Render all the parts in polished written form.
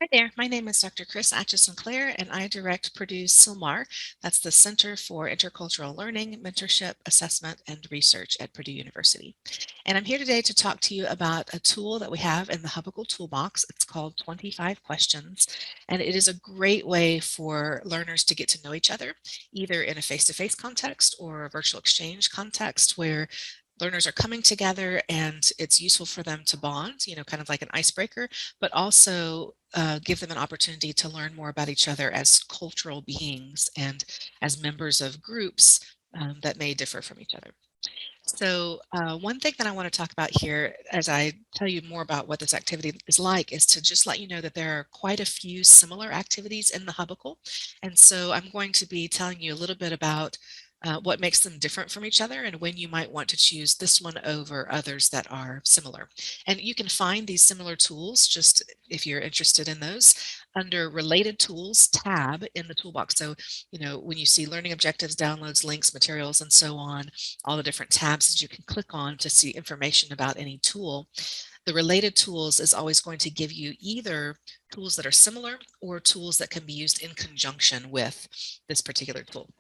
Hi there, my name is Dr. Chris Atchison-Clare, and I direct produce SILMAR. That's the Center for Intercultural Learning, Mentorship, Assessment, and Research at Purdue University. And I'm here today to talk to you about a tool that we have in the Hubble Toolbox. It's called 25 Questions, and it is a great way for learners to get to know each other, either in a face-to-face context or a virtual exchange context where learners are coming together and it's useful for them to bond, kind of like an icebreaker, but also give them an opportunity to learn more about each other as cultural beings and as members of groups that may differ from each other. So one thing that I want to talk about here as I tell you more about what this activity is like is to just let you know that there are quite a few similar activities in the Hubble. And so I'm going to be telling you a little bit about what makes them different from each other and when you might want to choose this one over others that are similar. And you can find these similar tools just if you're interested in those under Related Tools tab in the toolbox. So, when you see learning objectives, downloads, links, materials, and so on, all the different tabs that you can click on to see information about any tool. The Related Tools is always going to give you either tools that are similar or tools that can be used in conjunction with this particular tool.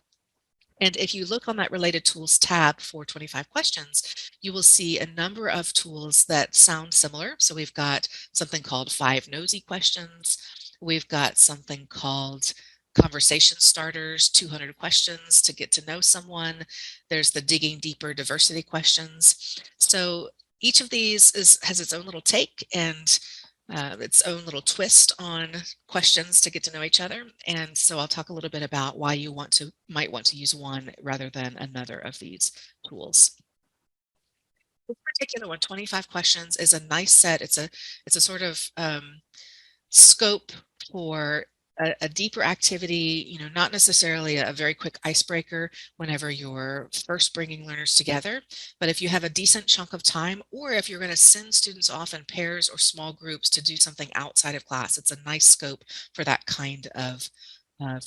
And if you look on that Related Tools tab for 25 questions, you will see a number of tools that sound similar. So we've got something called 5 Nosy Questions. We've got something called Conversation Starters, 200 questions to get to know someone. There's the Digging Deeper Diversity Questions. So each of these has its own little take and its own little twist on questions to get to know each other. And so I'll talk a little bit about why you might want to use one rather than another of these tools. This particular one, 25 questions, is a nice set. It's a sort of scope for a deeper activity, not necessarily a very quick icebreaker whenever you're first bringing learners together. But if you have a decent chunk of time, or if you're going to send students off in pairs or small groups to do something outside of class, it's a nice scope for that kind of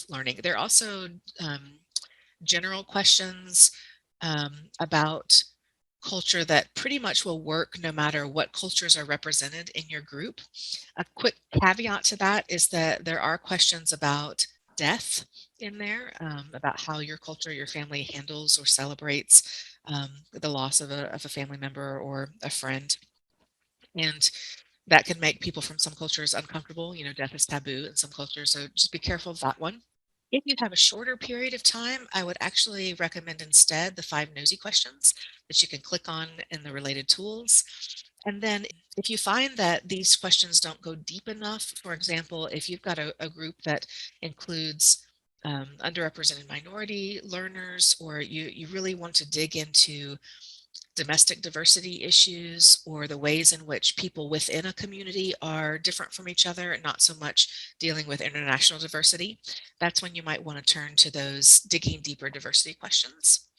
learning. There are also general questions about culture that pretty much will work no matter what cultures are represented in your group. A quick caveat to that is that there are questions about death in there, about how your culture, your family handles or celebrates the loss of a family member or a friend. And that can make people from some cultures uncomfortable. Death is taboo in some cultures, so just be careful of that one. If you have a shorter period of time, I would actually recommend instead the 5 nosy questions that you can click on in the Related Tools. And then if you find that these questions don't go deep enough, for example, if you've got a group that includes underrepresented minority learners, or you really want to dig into domestic diversity issues or the ways in which people within a community are different from each other and not so much dealing with international diversity, that's when you might want to turn to those digging deeper diversity questions.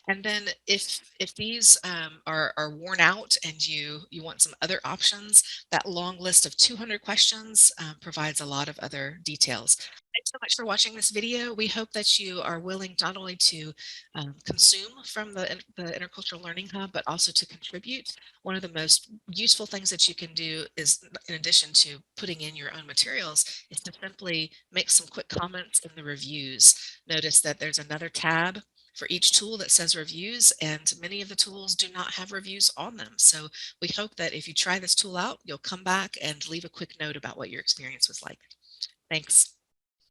And then if these are worn out and you want some other options, that long list of 200 questions provides a lot of other details. Thanks so much for watching this video. We hope that you are willing not only to consume from the Intercultural Learning Hub, but also to contribute. One of the most useful things that you can do is, in addition to putting in your own materials, is to simply make some quick comments in the reviews. Notice that there's another tab for each tool that says reviews, and many of the tools do not have reviews on them. So we hope that if you try this tool out, you'll come back and leave a quick note about what your experience was like. Thanks.